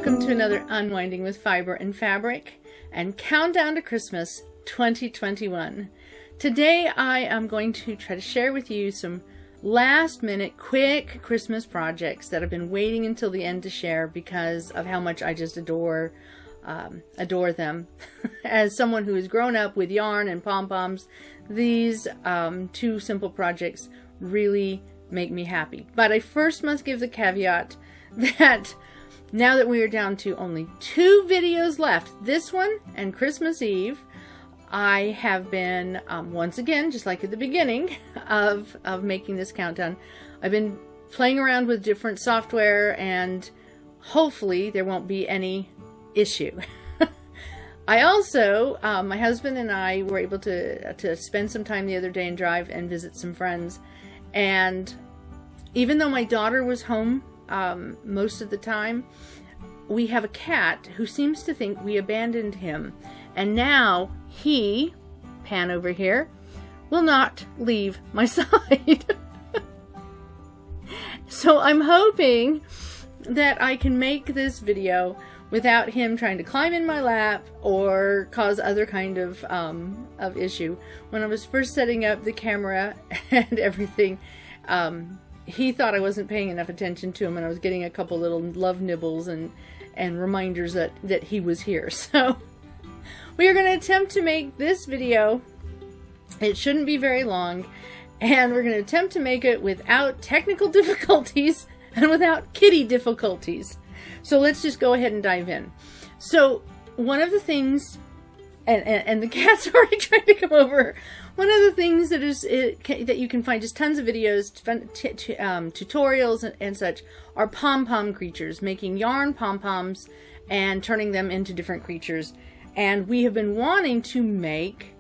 welcome to another Unwinding with Fiber and Fabric and Countdown to Christmas 2021. Today I am going to try to share with you some last minute quick Christmas projects that I've been waiting until the end to share because of how much I just adore them. As someone who has grown up with yarn and pom-poms, these two simple projects really make me happy. But I first must give the caveat that now that we are down to only 2 videos left, this one and Christmas Eve, I have been, once again, just like at the beginning of making this countdown, I've been playing around with different software and hopefully there won't be any issue. I also, my husband and I were able to spend some time the other day and drive and visit some friends. And even though my daughter was home most of the time, we have a cat who seems to think we abandoned him. And now he, Pan over here, will not leave my side. So I'm hoping that I can make this video without him trying to climb in my lap or cause other kind of issue. When I was first setting up the camera and everything, he thought I wasn't paying enough attention to him, and I was getting a couple little love nibbles and reminders that he was here. So we are going to attempt to make this video. It shouldn't be very long, and we're going to attempt to make it without technical difficulties and without kitty difficulties. So let's just go ahead and dive in. So one of the things, and the cat's already trying to come over. One of the things that you can find just tons of videos, tutorials and such, are pom-pom creatures, making yarn pom-poms and turning them into different creatures. And we have been wanting to make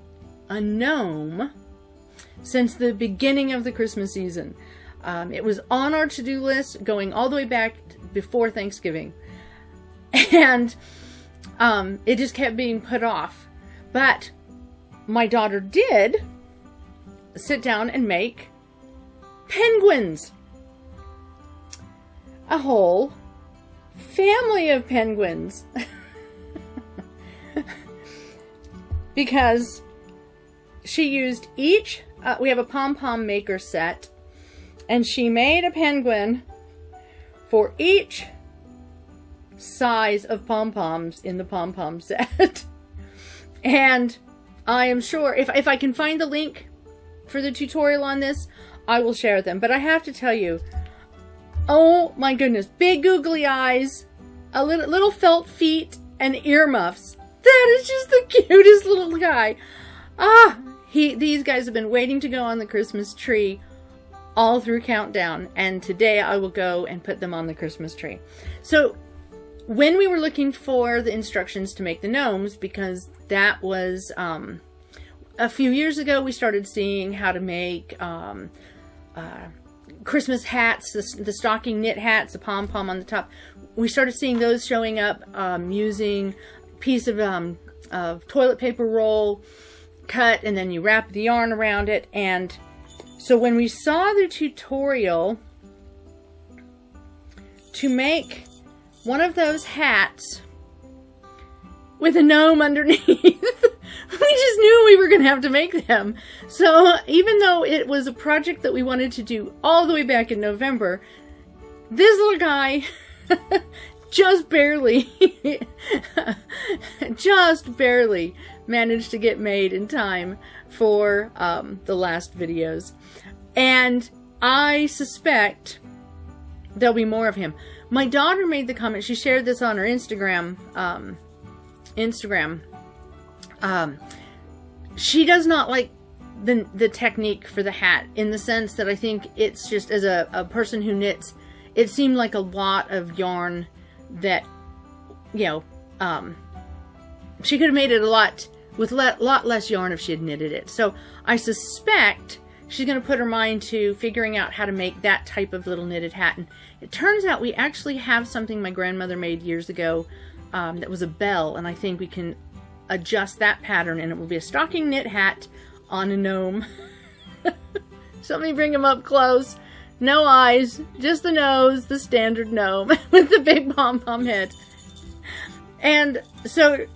a gnome since the beginning of the Christmas season. It was on our to-do list going all the way back before Thanksgiving. And it just kept being put off. But my daughter did sit down and make penguins. A whole family of penguins. Because she used each, we have a pom-pom maker set, and she made a penguin for each size of pom-poms in the pom-pom set. And I am sure if I can find the link for the tutorial on this, I will share them. But I have to tell you, oh my goodness, big googly eyes, a little felt feet, and earmuffs. That is just the cutest little guy. These guys have been waiting to go on the Christmas tree all through Countdown, and today I will go and put them on the Christmas tree. So when we were looking for the instructions to make the gnomes, because that was a few years ago, we started seeing how to make Christmas hats, the stocking knit hats, the pom-pom on the top. We started seeing those showing up using a piece of toilet paper roll, cut, and then you wrap the yarn around it. And so when we saw the tutorial to make one of those hats with a gnome underneath, we just knew we were going to have to make them. So even though it was a project that we wanted to do all the way back in November, this little guy just barely managed to get made in time for the last videos. And I suspect there'll be more of him. My daughter made the comment, she shared this on her Instagram. She does not like the technique for the hat, in the sense that I think it's just, as a person who knits, it seemed like a lot of yarn that, you know, she could have made it with a lot less yarn if she had knitted it. So I suspect she's going to put her mind to figuring out how to make that type of little knitted hat. And it turns out we actually have something my grandmother made years ago that was a bell, and I think we can adjust that pattern and it will be a stocking knit hat on a gnome. So let me bring him up close. No eyes, just the nose, the standard gnome with the big pom-pom head. And so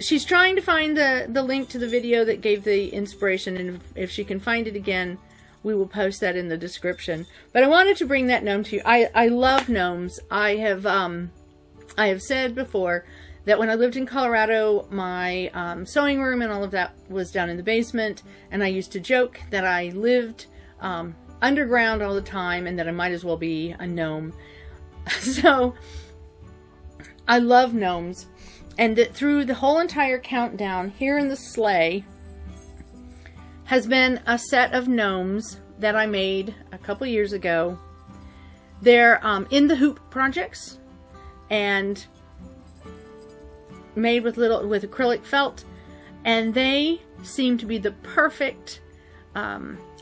she's trying to find the link to the video that gave the inspiration, and if she can find it again, we will post that in the description. But I wanted to bring that gnome to you. I love gnomes. I have said before that when I lived in Colorado, my sewing room and all of that was down in the basement, and I used to joke that I lived underground all the time and that I might as well be a gnome. So I love gnomes, and that through the whole entire countdown here in the sleigh has been a set of gnomes that I made a couple years ago. They're in the hoop projects and made with acrylic felt, and they seem to be the perfect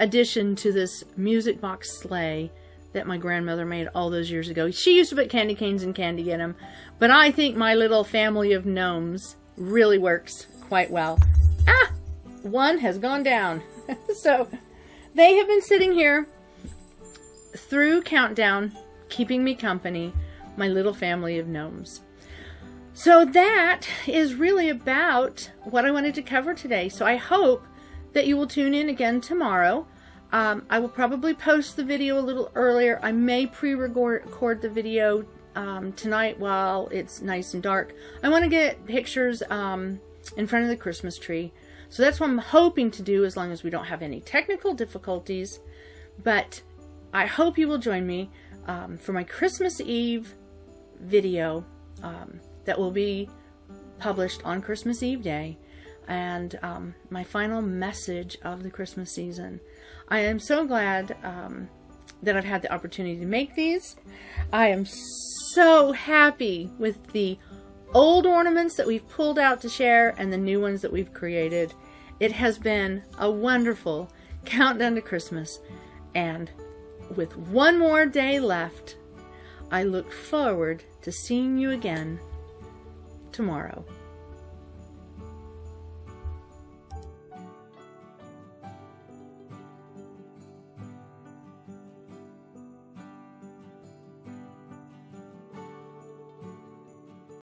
addition to this music box sleigh that my grandmother made all those years ago. She used to put candy canes and candy in them, but I think my little family of gnomes really works quite well. Ah! One has gone down. So they have been sitting here through countdown, keeping me company, my little family of gnomes. So that is really about what I wanted to cover today. So I hope that you will tune in again tomorrow. I will probably post the video a little earlier. I may pre-record the video tonight while it's nice and dark. I want to get pictures in front of the Christmas tree. So that's what I'm hoping to do, as long as we don't have any technical difficulties. But I hope you will join me for my Christmas Eve video that will be published on Christmas Eve Day, and my final message of the Christmas season. I am so glad that I've had the opportunity to make these. I am so happy with the old ornaments that we've pulled out to share and the new ones that we've created. It has been a wonderful countdown to Christmas, and with one more day left, I look forward to seeing you again tomorrow.